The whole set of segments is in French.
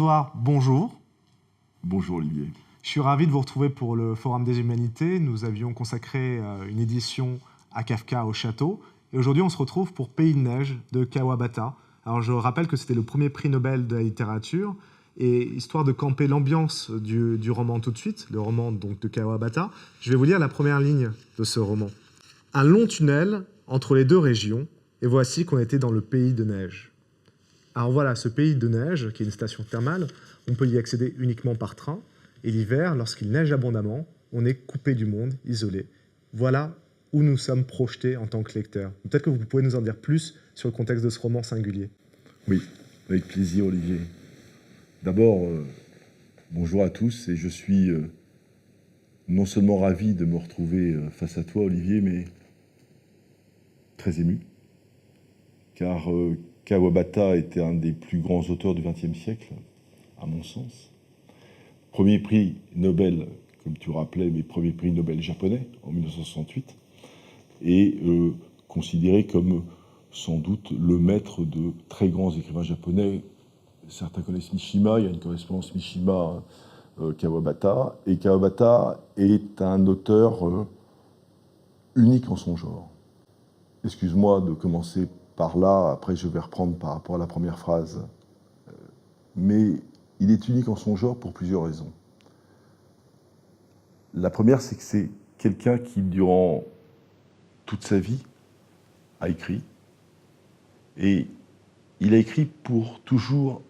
Jean-Doigt, bonjour. Bonjour Olivier. Je suis ravi de vous retrouver pour le Forum des Humanités. Nous avions consacré une édition à Kafka au château. Et aujourd'hui, on se retrouve pour Pays de neige de Kawabata. Alors, je rappelle que c'était le premier prix Nobel de la littérature. Et histoire de camper l'ambiance du roman tout de suite, le roman donc, de Kawabata, je vais vous lire la première ligne de ce roman. Un long tunnel entre les deux régions, et voici qu'on était dans le pays de neige. Alors voilà, ce pays de neige, qui est une station thermale, on peut y accéder uniquement par train. Et l'hiver, lorsqu'il neige abondamment, on est coupé du monde, isolé. Voilà où nous sommes projetés en tant que lecteurs. Peut-être que vous pouvez nous en dire plus sur le contexte de ce roman singulier. Oui, avec plaisir Olivier. D'abord, bonjour à tous, et je suis non seulement ravi de me retrouver face à toi Olivier, mais très ému, car Kawabata était un des plus grands auteurs du XXe siècle, à mon sens. Premier prix Nobel, comme tu rappelais, mais premier prix Nobel japonais en 1968, et considéré comme sans doute le maître de très grands écrivains japonais. Certains connaissent Mishima, il y a une correspondance Mishima-Kawabata, et Kawabata est un auteur unique en son genre. Excuse-moi de commencer par là, après je vais reprendre par rapport à la première phrase, mais il est unique en son genre pour plusieurs raisons. La première, c'est que c'est quelqu'un qui, durant toute sa vie, a écrit, et il a écrit pour toujours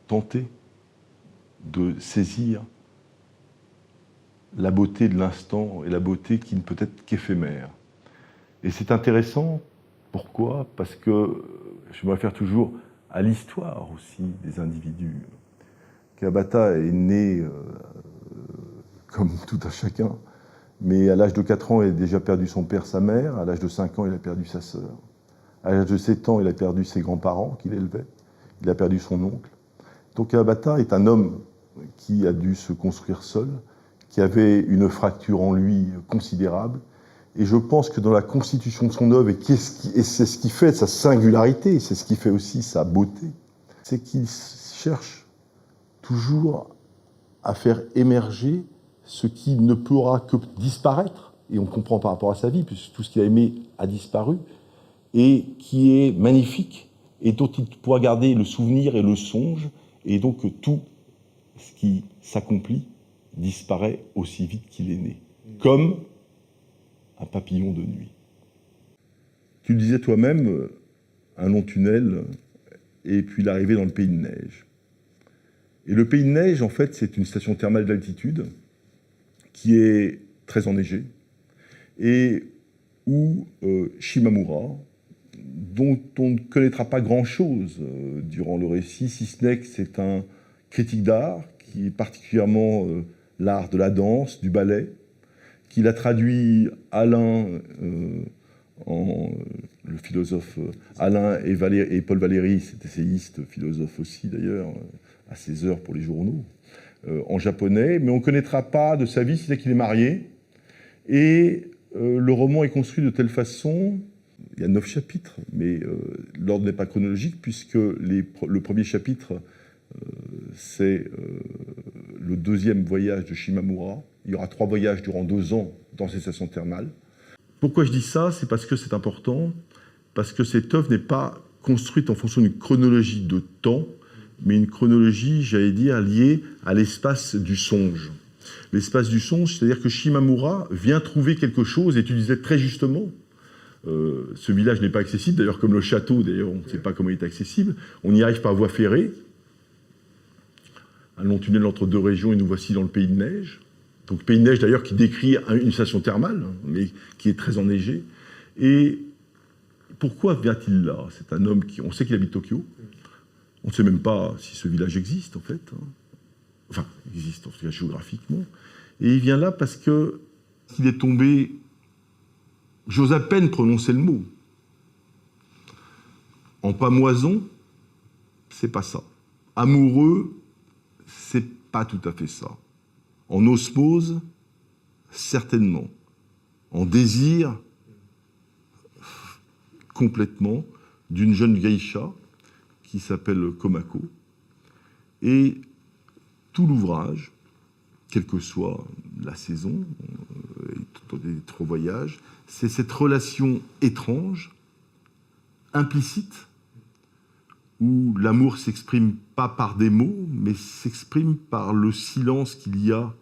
tenter de saisir la beauté de l'instant et la beauté qui ne peut être qu'éphémère. Et c'est intéressant, pourquoi? Parce que je me réfère toujours à l'histoire aussi des individus. Kawabata est né, comme tout un chacun, mais à l'âge de 4 ans, il a déjà perdu son père, sa mère. À l'âge de 5 ans, il a perdu sa sœur. À l'âge de 7 ans, il a perdu ses grands-parents qu'il élevait. Il a perdu son oncle. Donc Kawabata est un homme qui a dû se construire seul, qui avait une fracture en lui considérable. Et je pense que dans la constitution de son œuvre, et c'est ce qui fait sa singularité, c'est ce qui fait aussi sa beauté, c'est qu'il cherche toujours à faire émerger ce qui ne pourra que disparaître, et on comprend par rapport à sa vie, puisque tout ce qu'il a aimé a disparu, et qui est magnifique, et dont il pourra garder le souvenir et le songe, et donc que tout ce qui s'accomplit disparaît aussi vite qu'il est né, comme un papillon de nuit. Tu le disais toi-même, un long tunnel, et puis l'arrivée dans le pays de neige. Et le pays de neige, en fait, c'est une station thermale d'altitude qui est très enneigée, et où Shimamura, dont on ne connaîtra pas grand-chose durant le récit, si ce n'est que c'est un critique d'art, qui est particulièrement l'art de la danse, du ballet, qu'il a traduit Alain, le philosophe Alain et Paul Valéry, cet essayiste, philosophe aussi d'ailleurs, à ses heures pour les journaux, en japonais, mais on ne connaîtra pas de sa vie, si c'est qu'il est marié. Et le roman est construit de telle façon, il y a 9 chapitres, mais l'ordre n'est pas chronologique, puisque le premier chapitre, c'est le deuxième voyage de Shimamura. Il y aura 3 voyages durant 2 ans dans ces stations thermales. Pourquoi je dis ça? C'est parce que c'est important, parce que cette œuvre n'est pas construite en fonction d'une chronologie de temps, mais une chronologie, j'allais dire, liée à l'espace du songe. L'espace du songe, c'est-à-dire que Shimamura vient trouver quelque chose, et tu disais très justement, ce village n'est pas accessible, d'ailleurs comme le château, d'ailleurs on ne sait pas comment il est accessible, on y arrive par voie ferrée, un long tunnel entre 2 régions, et nous voici dans le pays de neige. Donc pays de neige d'ailleurs qui décrit une station thermale, mais qui est très enneigée. Et pourquoi vient-il là? C'est un homme qui, on sait qu'il habite Tokyo, on ne sait même pas si ce village existe en fait, enfin il existe en tout cas géographiquement, et il vient là parce qu'il est tombé, j'ose à peine prononcer le mot, en pamoison, c'est pas ça. Amoureux, c'est pas tout à fait ça. En osmose, certainement. En désir, complètement, d'une jeune geisha qui s'appelle Komako. Et tout l'ouvrage, quelle que soit la saison, des trop voyages, c'est cette relation étrange, implicite, où l'amour s'exprime pas par des mots, mais s'exprime par le silence qu'il y a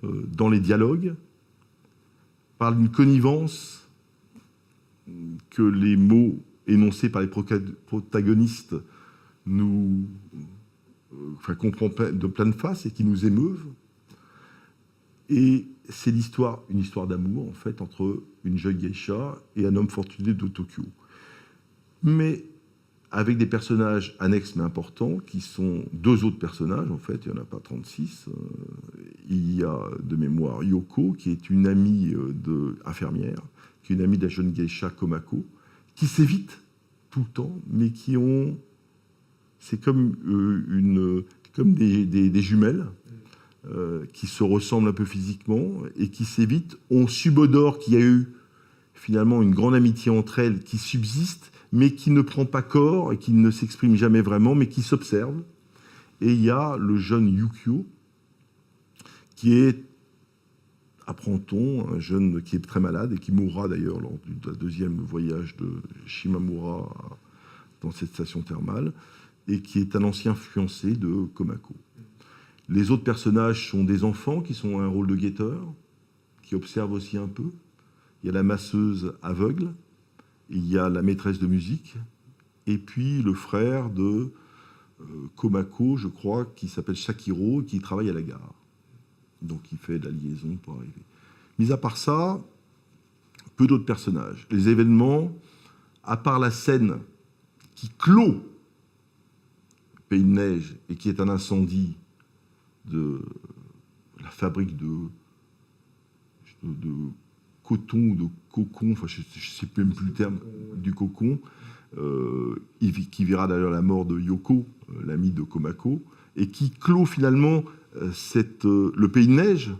dans les dialogues, par une connivence que les mots énoncés par les protagonistes comprend de pleine face et qui nous émeuvent. Et c'est une histoire d'amour, en fait, entre une jeune geisha et un homme fortuné de Tokyo. Mais avec des personnages annexes mais importants, qui sont deux autres personnages, en fait, il n'y en a pas 36. Il y a de mémoire Yoko, qui est une amie infirmière, qui est une amie de la jeune geisha Komako, qui s'évitent tout le temps, mais qui ont... C'est comme des jumelles qui se ressemblent un peu physiquement et qui s'évitent. On subodore qu'il y a eu finalement une grande amitié entre elles qui subsiste, mais qui ne prend pas corps et qui ne s'exprime jamais vraiment, mais qui s'observe. Et il y a le jeune Yukio, qui est, apprend-on, un jeune qui est très malade et qui mourra d'ailleurs lors du deuxième voyage de Shimamura dans cette station thermale, et qui est un ancien fiancé de Komako. Les autres personnages sont des enfants qui sont un rôle de guetteur, qui observent aussi un peu. Il y a la masseuse aveugle, il y a la maîtresse de musique, et puis le frère de Komako, je crois, qui s'appelle Shakiro, qui travaille à la gare. Donc il fait de la liaison pour arriver. Mis à part ça, peu d'autres personnages. Les événements, à part la scène qui clôt Pays de Neige et qui est un incendie de la fabrique de coton ou de cocon, enfin je ne sais même plus le terme, du cocon, qui verra d'ailleurs la mort de Yoko, l'amie de Komako, et qui clôt finalement le Pays de Neige.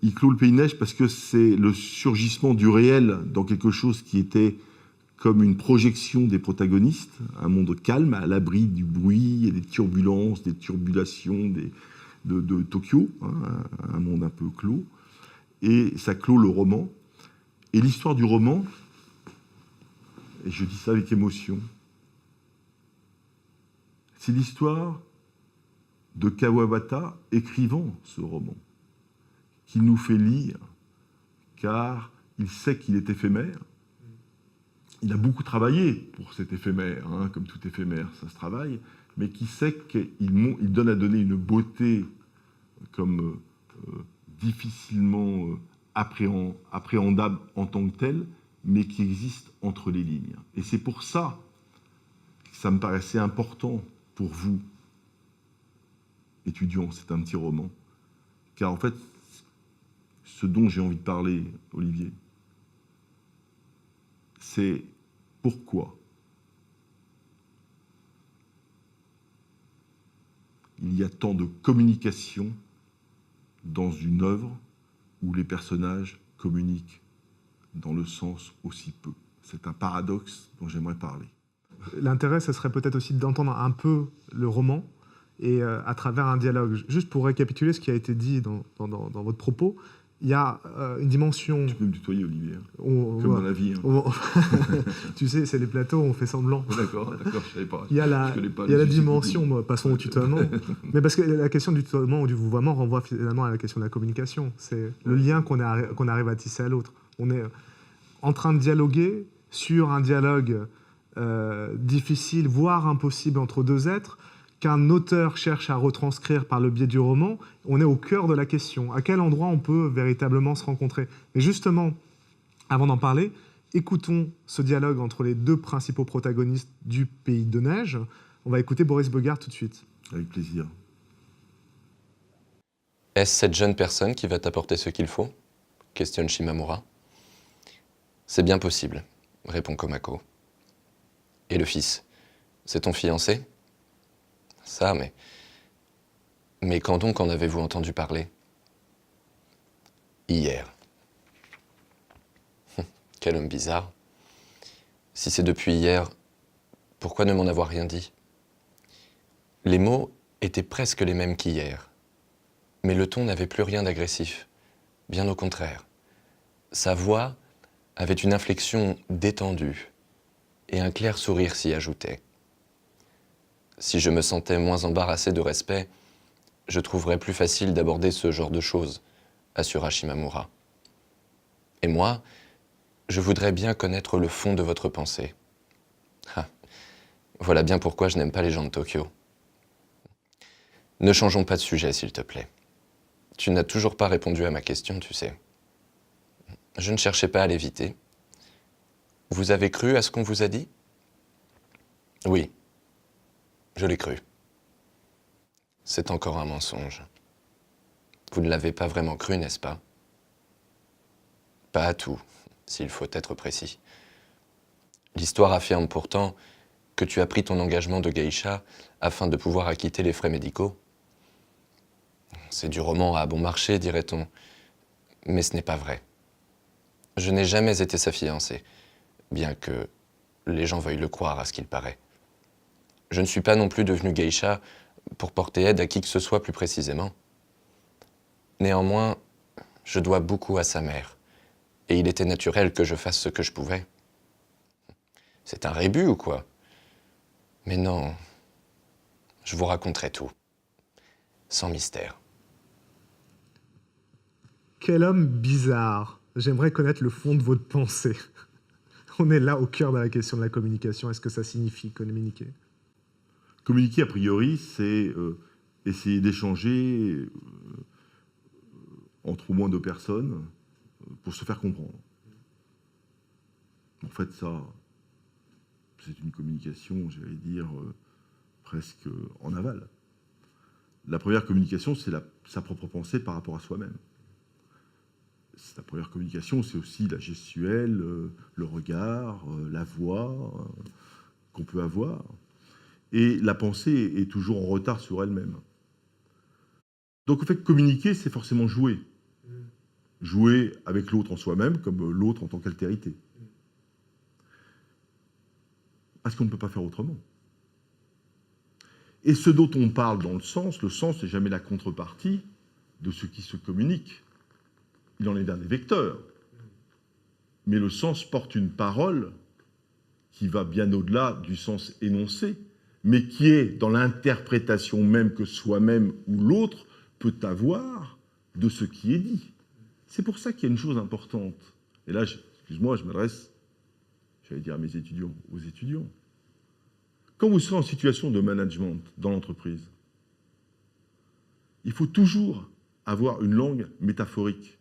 Il clôt le Pays de Neige parce que c'est le surgissement du réel dans quelque chose qui était comme une projection des protagonistes, un monde calme, à l'abri du bruit et des turbulences, des turbulations de Tokyo, hein, un monde un peu clos. Et ça clôt le roman. Et l'histoire du roman, et je dis ça avec émotion, c'est l'histoire de Kawabata écrivant ce roman, qu'il nous fait lire, car il sait qu'il est éphémère. Il a beaucoup travaillé pour cet éphémère, hein, comme tout éphémère, ça se travaille, mais qui sait qu'il donne à donner une beauté comme difficilement appréhendable en tant que telle, mais qui existe entre les lignes. Et c'est pour ça que ça me paraissait important pour vous, étudiants, c'est un petit roman, car en fait, ce dont j'ai envie de parler, Olivier, c'est pourquoi il y a tant de communication dans une œuvre où les personnages communiquent dans le sens aussi peu. C'est un paradoxe dont j'aimerais parler. L'intérêt, ce serait peut-être aussi d'entendre un peu le roman et à travers un dialogue. Juste pour récapituler ce qui a été dit dans votre propos, il y a une dimension... Tu peux me tutoyer, Olivier, comme dans la vie. Hein. Tu sais, c'est les plateaux, on fait semblant. D'accord, je savais pas. Il y a la dimension, passons au tutoiement, mais parce que la question du tutoiement ou du vouvoiement renvoie finalement à la question de la communication. C'est le lien qu'on arrive à tisser à l'autre. On est en train de dialoguer sur un dialogue difficile, voire impossible entre deux êtres, qu'un auteur cherche à retranscrire par le biais du roman. On est au cœur de la question. À quel endroit on peut véritablement se rencontrer? Mais justement, avant d'en parler, écoutons ce dialogue entre les deux principaux protagonistes du Pays de Neige. On va écouter Boris Beuguard tout de suite. Avec plaisir. Est-ce cette jeune personne qui va t'apporter ce qu'il faut? Questionne Shimamura. C'est bien possible, répond Komako. Et le fils, c'est ton fiancé? Ça, mais quand donc en avez-vous entendu parler? Hier. Quel homme bizarre. Si c'est depuis hier, pourquoi ne m'en avoir rien dit? Les mots étaient presque les mêmes qu'hier. Mais le ton n'avait plus rien d'agressif. Bien au contraire. Sa voix avait une inflexion détendue et un clair sourire s'y ajoutait. Si je me sentais moins embarrassé de respect, je trouverais plus facile d'aborder ce genre de choses, assura Shimamura. Et moi, je voudrais bien connaître le fond de votre pensée. Ah, voilà bien pourquoi je n'aime pas les gens de Tokyo. Ne changeons pas de sujet, s'il te plaît. Tu n'as toujours pas répondu à ma question, tu sais. Je ne cherchais pas à l'éviter. Vous avez cru à ce qu'on vous a dit? Oui, je l'ai cru. C'est encore un mensonge. Vous ne l'avez pas vraiment cru, n'est-ce pas? Pas à tout, s'il faut être précis. L'histoire affirme pourtant que tu as pris ton engagement de geisha afin de pouvoir acquitter les frais médicaux. C'est du roman à bon marché, dirait-on, mais ce n'est pas vrai. Je n'ai jamais été sa fiancée, bien que les gens veuillent le croire à ce qu'il paraît. Je ne suis pas non plus devenu geisha pour porter aide à qui que ce soit plus précisément. Néanmoins, je dois beaucoup à sa mère, et il était naturel que je fasse ce que je pouvais. C'est un rébut ou quoi? Mais non, je vous raconterai tout, sans mystère. Quel homme bizarre. J'aimerais connaître le fond de votre pensée. On est là au cœur de la question de la communication. Est-ce que ça signifie communiquer? Communiquer, a priori, c'est essayer d'échanger entre au moins deux personnes pour se faire comprendre. En fait, ça, c'est une communication, j'allais dire, presque en aval. La première communication, c'est sa propre pensée par rapport à soi-même. La première communication, c'est aussi la gestuelle, le regard, la voix qu'on peut avoir. Et la pensée est toujours en retard sur elle-même. Donc, en fait, communiquer, c'est forcément jouer. Jouer avec l'autre en soi-même, comme l'autre en tant qu'altérité. Parce qu'on ne peut pas faire autrement. Et ce dont on parle dans le sens n'est jamais la contrepartie de ce qui se communique. Il en est d'un des vecteurs. Mais le sens porte une parole qui va bien au-delà du sens énoncé, mais qui est dans l'interprétation même que soi-même ou l'autre peut avoir de ce qui est dit. C'est pour ça qu'il y a une chose importante. Et là, excuse-moi, je m'adresse, j'allais dire à mes étudiants, aux étudiants. Quand vous serez en situation de management dans l'entreprise, il faut toujours avoir une langue métaphorique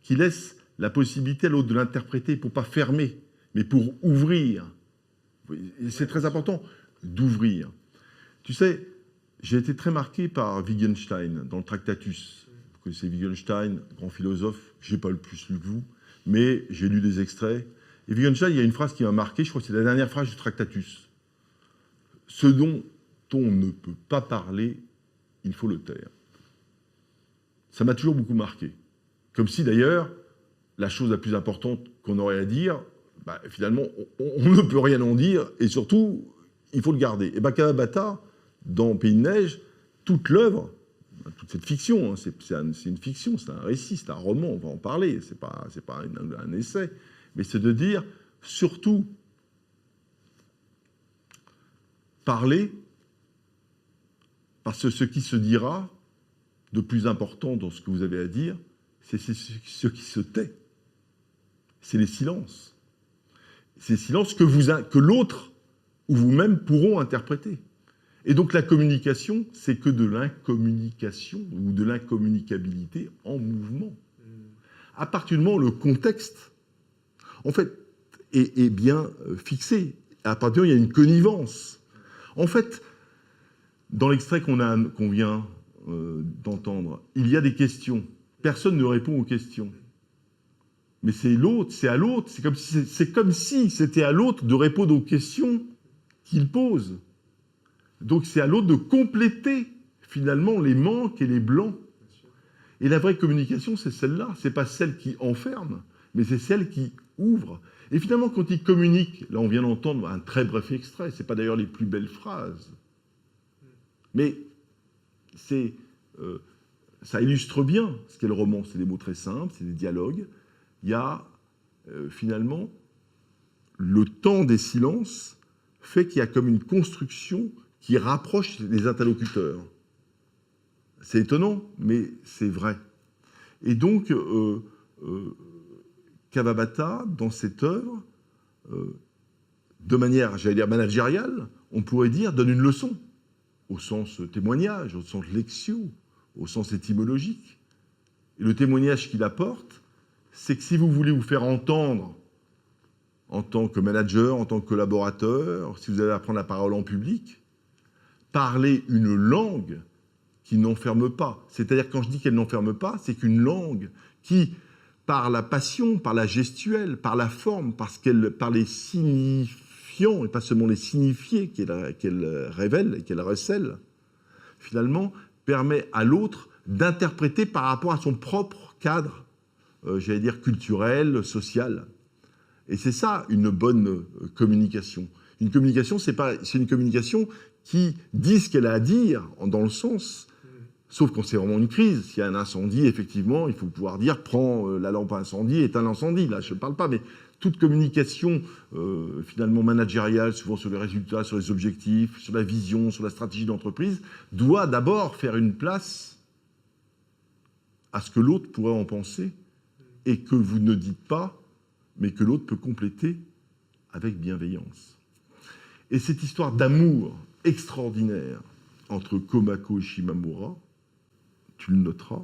qui laisse la possibilité à l'autre de l'interpréter pour ne pas fermer, mais pour ouvrir. Et c'est très important d'ouvrir. Tu sais, j'ai été très marqué par Wittgenstein dans le Tractatus. Vous connaissez Wittgenstein, grand philosophe, je n'ai pas le plus lu que vous, mais j'ai lu des extraits. Et Wittgenstein, il y a une phrase qui m'a marqué, je crois que c'est la dernière phrase du Tractatus. Ce dont on ne peut pas parler, il faut le taire. Ça m'a toujours beaucoup marqué. Comme si d'ailleurs, la chose la plus importante qu'on aurait à dire, bah, finalement, on ne peut rien en dire, et surtout, il faut le garder. Et Kawabata, dans Pays de Neige, toute l'œuvre, toute cette fiction, hein, c'est une fiction, c'est un récit, c'est un roman, on va en parler, c'est pas un essai, mais c'est de dire, surtout, parler, parce que ce qui se dira de plus important dans ce que vous avez à dire, c'est ce qui se tait. C'est les silences. C'est les silences que l'autre ou vous-même pourront interpréter. Et donc la communication, c'est que de l'incommunication ou de l'incommunicabilité en mouvement. À partir du moment où le contexte, en fait, est bien fixé, à partir du moment où il y a une connivence. En fait, dans l'extrait qu'on vient d'entendre, il y a des questions. Personne ne répond aux questions. Mais c'est l'autre, c'est à l'autre, c'est comme si c'était à l'autre de répondre aux questions qu'il pose. Donc c'est à l'autre de compléter finalement les manques et les blancs. Et la vraie communication, c'est celle-là. C'est pas celle qui enferme, mais c'est celle qui ouvre. Et finalement, quand il communique, là on vient d'entendre un très bref extrait, c'est pas d'ailleurs les plus belles phrases, mais ça illustre bien ce qu'est le roman. C'est des mots très simples, c'est des dialogues. Il y a finalement le temps des silences fait qu'il y a comme une construction qui rapproche les interlocuteurs. C'est étonnant, mais c'est vrai. Et donc, Kawabata, dans cette œuvre, de manière, j'allais dire, managériale, on pourrait dire, donne une leçon, au sens témoignage, au sens lexio, au sens étymologique. Et le témoignage qu'il apporte, c'est que si vous voulez vous faire entendre en tant que manager, en tant que collaborateur, si vous allez apprendre la parole en public, parlez une langue qui n'enferme pas. C'est-à-dire, quand je dis qu'elle n'enferme pas, c'est qu'une langue qui, par la passion, par la gestuelle, par la forme, par les signifiants, et pas seulement les signifiés qu'elle révèle et qu'elle recèle, finalement, permet à l'autre d'interpréter par rapport à son propre cadre, j'allais dire culturel, social. Et c'est ça, une bonne communication. Une communication, c'est une communication qui dit ce qu'elle a à dire, dans le sens, sauf quand c'est vraiment une crise. S'il y a un incendie, effectivement, il faut pouvoir dire « prends la lampe à incendie, éteins l'incendie ». Là, je ne parle pas, mais toute communication, finalement managériale, souvent sur les résultats, sur les objectifs, sur la vision, sur la stratégie d'entreprise, doit d'abord faire une place à ce que l'autre pourrait en penser et que vous ne dites pas, mais que l'autre peut compléter avec bienveillance. Et cette histoire d'amour extraordinaire entre Komako et Shimamura, tu le noteras,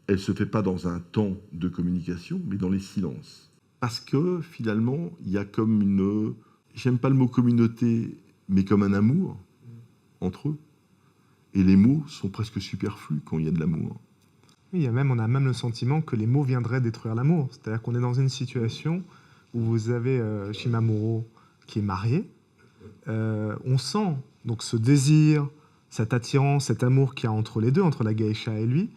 elle ne se fait pas dans un temps de communication, mais dans les silences. Parce que, finalement, il y a comme une... J'aime pas le mot communauté, mais comme un amour entre eux. Et les mots sont presque superflus quand il y a de l'amour. Oui, on a même le sentiment que les mots viendraient détruire l'amour. C'est-à-dire qu'on est dans une situation où vous avez Shimamura qui est marié. On sent donc ce désir, cette attirance, cet amour qu'il y a entre les deux, entre la geisha et lui.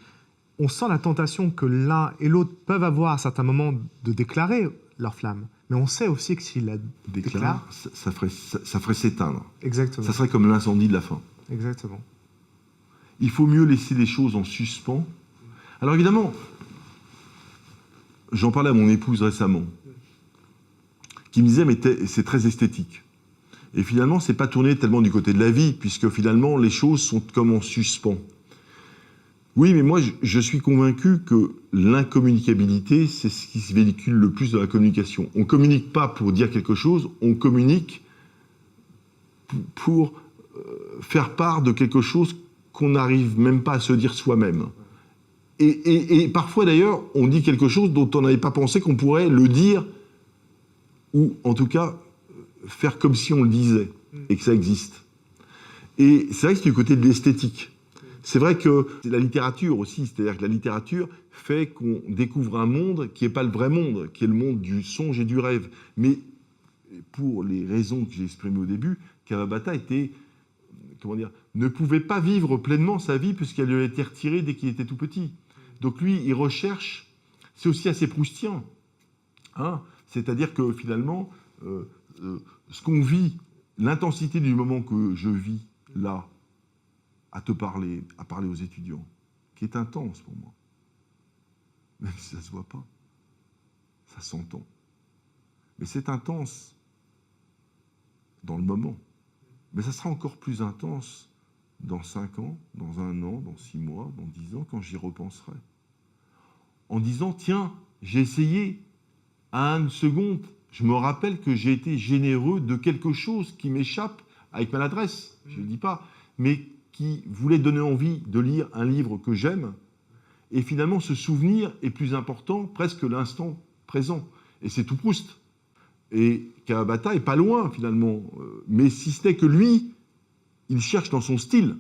On sent la tentation que l'un et l'autre peuvent avoir à certains moments de déclarer leur flamme. Mais on sait aussi que s'il la déclare... Ça ferait s'éteindre. Exactement. Ça serait comme l'incendie de la fin. Exactement. Il faut mieux laisser les choses en suspens. Alors évidemment, j'en parlais à mon épouse récemment, qui me disait, mais c'est très esthétique. Et finalement, c'est pas tourné tellement du côté de la vie, puisque finalement, les choses sont comme en suspens. Oui, mais moi, je suis convaincu que l'incommunicabilité, c'est ce qui se véhicule le plus dans la communication. On ne communique pas pour dire quelque chose, on communique pour faire part de quelque chose qu'on n'arrive même pas à se dire soi-même. Et parfois, d'ailleurs, on dit quelque chose dont on n'avait pas pensé qu'on pourrait le dire, ou en tout cas, faire comme si on le disait, et que ça existe. Et c'est vrai que c'est du côté de l'esthétique. C'est vrai que c'est la littérature aussi, c'est-à-dire que la littérature fait qu'on découvre un monde qui n'est pas le vrai monde, qui est le monde du songe et du rêve. Mais pour les raisons que j'ai exprimées au début, Kawabata ne pouvait pas vivre pleinement sa vie puisqu'elle lui a été retirée dès qu'il était tout petit. Donc lui, il recherche, c'est aussi assez proustien, hein, c'est-à-dire que finalement, ce qu'on vit, l'intensité du moment que je vis là, à parler aux étudiants, qui est intense pour moi. Même si ça ne se voit pas, ça s'entend. Mais c'est intense dans le moment. Mais ça sera encore plus intense dans 5 ans, dans 1 an, dans 6 mois, dans 10 ans, quand j'y repenserai. En disant, tiens, j'ai essayé, à une seconde, je me rappelle que j'ai été généreux de quelque chose qui m'échappe avec maladresse, je ne le dis pas, mais qui voulait donner envie de lire un livre que j'aime, et finalement ce souvenir est plus important presque que l'instant présent. Et c'est tout Proust. Et Kawabata est pas loin finalement, mais si ce n'est que lui, il cherche dans son style,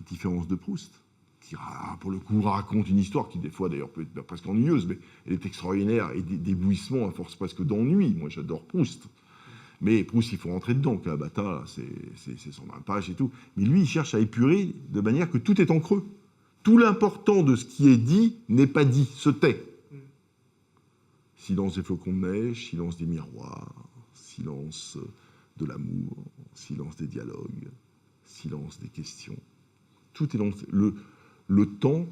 différence de Proust, qui pour le coup raconte une histoire qui des fois d'ailleurs peut être presque ennuyeuse, mais elle est extraordinaire et d'éblouissement à force presque d'ennui. Moi j'adore Proust. Mais Proust, il faut rentrer dedans. Kawabata, c'est 120 pages et tout. Mais lui, il cherche à épurer de manière que tout est en creux. Tout l'important de ce qui est dit n'est pas dit, se tait. Silence des flocons de neige, silence des miroirs, silence de l'amour, silence des dialogues, silence des questions. Tout est dans le temps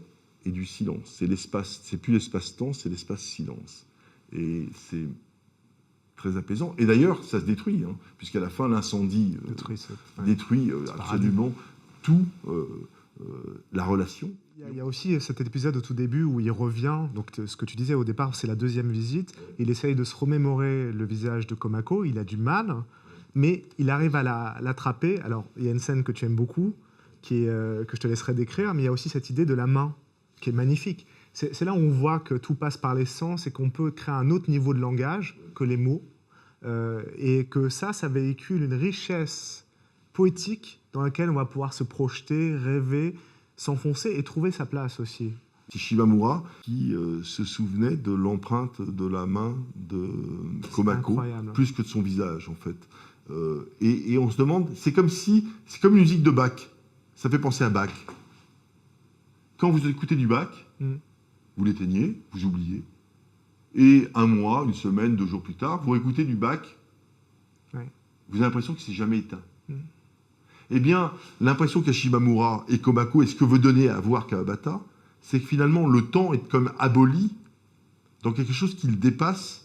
et du silence. C'est l'espace, c'est plus l'espace-temps, c'est l'espace-silence. Et c'est très apaisant. Et d'ailleurs, ça se détruit, hein, puisqu'à la fin, l'incendie détruit absolument tout, la relation. Il y a aussi cet épisode au tout début où il revient, donc ce que tu disais au départ, c'est la deuxième visite, il essaye de se remémorer le visage de Komako, il a du mal, mais il arrive à l'attraper. Alors, il y a une scène que tu aimes beaucoup, que je te laisserai décrire, mais il y a aussi cette idée de la main, qui est magnifique. C'est là où on voit que tout passe par les sens et qu'on peut créer un autre niveau de langage que les mots, et que ça véhicule une richesse poétique dans laquelle on va pouvoir se projeter, rêver, s'enfoncer et trouver sa place aussi. C'est Shimamura qui se souvenait de l'empreinte de la main de Komako, plus que de son visage en fait. Et on se demande, c'est comme une musique de Bach, ça fait penser à Bach. Quand vous écoutez du Bach, vous l'éteignez, vous oubliez, et un mois, une semaine, 2 jours plus tard, vous écoutez du Bach, vous avez l'impression que c'est jamais éteint. Eh bien, l'impression qu'a Shimamura et Komako, et ce que veut donner à voir Kawabata, c'est que finalement, le temps est comme aboli dans quelque chose qui le dépasse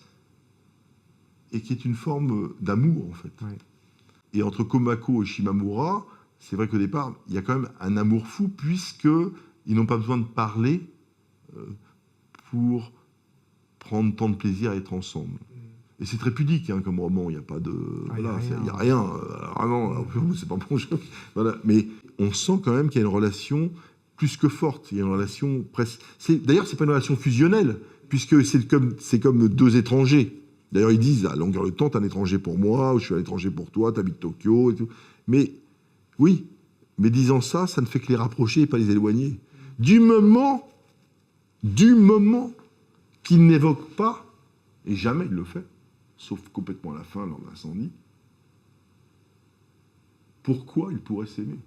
et qui est une forme d'amour, en fait. Ouais. Et entre Komako et Shimamura, c'est vrai qu'au départ, il y a quand même un amour fou, puisqu'ils n'ont pas besoin de parler pour prendre tant de plaisir à être ensemble. Et c'est très pudique hein, comme roman, il n'y a pas de... Il n'y a rien. Vraiment, c'est pas bon jeu. Voilà. Mais on sent quand même qu'il y a une relation plus que forte. Il y a une relation presque... D'ailleurs, ce n'est pas une relation fusionnelle, puisque c'est comme 2 étrangers. D'ailleurs, ils disent, à longueur de temps, tu es un étranger pour moi, ou je suis un étranger pour toi, tu habites Tokyo, et tout. Mais, oui, mais disant ça, ça ne fait que les rapprocher et pas les éloigner. Du moment qu'ils n'évoquent pas, et jamais il le fait, sauf complètement à la fin, lors de l'incendie, pourquoi ils pourraient s'aimer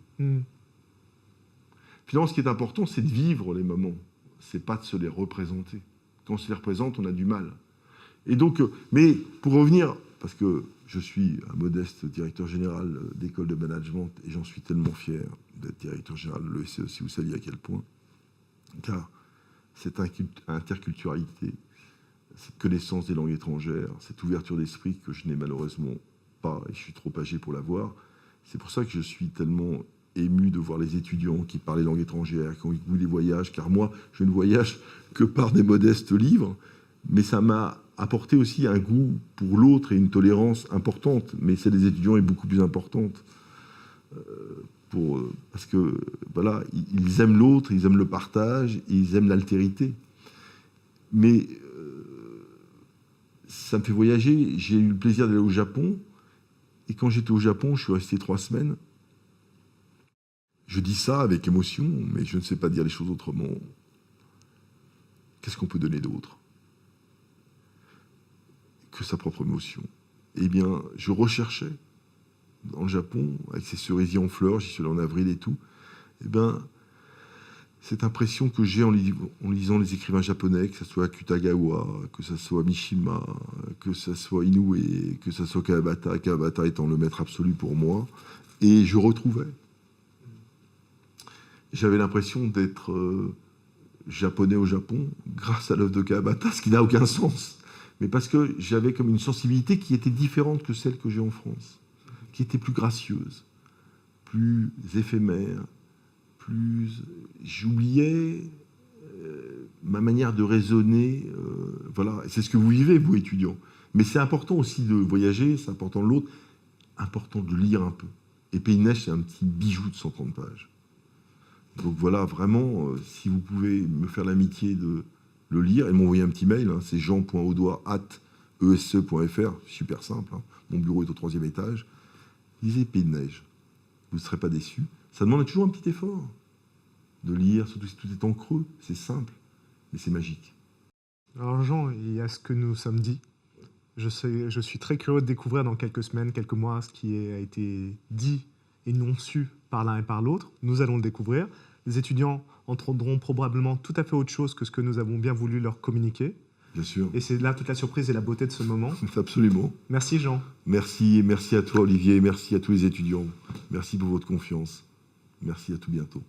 Finalement, ce qui est important, c'est de vivre les moments. C'est pas de se les représenter. Quand on se les représente, on a du mal. Et donc, mais pour revenir, parce que je suis un modeste directeur général d'école de management, et j'en suis tellement fier d'être directeur général de l'ESCE, si vous saviez à quel point, car cette interculturalité, cette connaissance des langues étrangères, cette ouverture d'esprit que je n'ai malheureusement pas, et je suis trop âgé pour l'avoir. C'est pour ça que je suis tellement ému de voir les étudiants qui parlent les langues étrangères, qui ont goût des voyages, car moi, je ne voyage que par des modestes livres, mais ça m'a apporté aussi un goût pour l'autre et une tolérance importante, mais celle des étudiants est beaucoup plus importante. Parce que, voilà, ils aiment l'autre, ils aiment le partage, et ils aiment l'altérité. Mais ça me fait voyager. J'ai eu le plaisir d'aller au Japon. Et quand j'étais au Japon, je suis resté 3 semaines. Je dis ça avec émotion, mais je ne sais pas dire les choses autrement. Qu'est-ce qu'on peut donner d'autre que sa propre émotion? Eh bien, je recherchais dans le Japon, avec ces cerisiers en fleurs, j'y suis allé en avril et tout, eh bien, cette impression que j'ai en lisant les écrivains japonais, que ce soit Akutagawa, que ce soit Mishima, que ce soit Inoue, que ce soit Kawabata, Kawabata étant le maître absolu pour moi, et je retrouvais. J'avais l'impression d'être japonais au Japon grâce à l'œuvre de Kawabata, ce qui n'a aucun sens. Mais parce que j'avais comme une sensibilité qui était différente que celle que j'ai en France, qui était plus gracieuse, plus éphémère, j'oubliais ma manière de raisonner. Voilà, c'est ce que vous vivez, vous, étudiants. Mais c'est important aussi de voyager, c'est important de l'autre, important de lire un peu. Et Pays de Neige, c'est un petit bijou de 130 pages. Donc voilà, vraiment, si vous pouvez me faire l'amitié de le lire et m'envoyer un petit mail, hein, c'est jean.audois@esse.fr, super simple, hein, mon bureau est au 3e étage. Lisez Pays de Neige, vous ne serez pas déçus. Ça demande toujours un petit effort de lire, surtout si tout est en creux. C'est simple, mais c'est magique. Alors Jean, il y a ce que nous sommes dit. Je suis très curieux de découvrir dans quelques semaines, quelques mois, ce qui a été dit et non su par l'un et par l'autre. Nous allons le découvrir. Les étudiants entendront probablement tout à fait autre chose que ce que nous avons bien voulu leur communiquer. Bien sûr. Et c'est là toute la surprise et la beauté de ce moment. Absolument. Merci Jean. Merci, et merci à toi Olivier, merci à tous les étudiants. Merci pour votre confiance. Merci, à tout bientôt.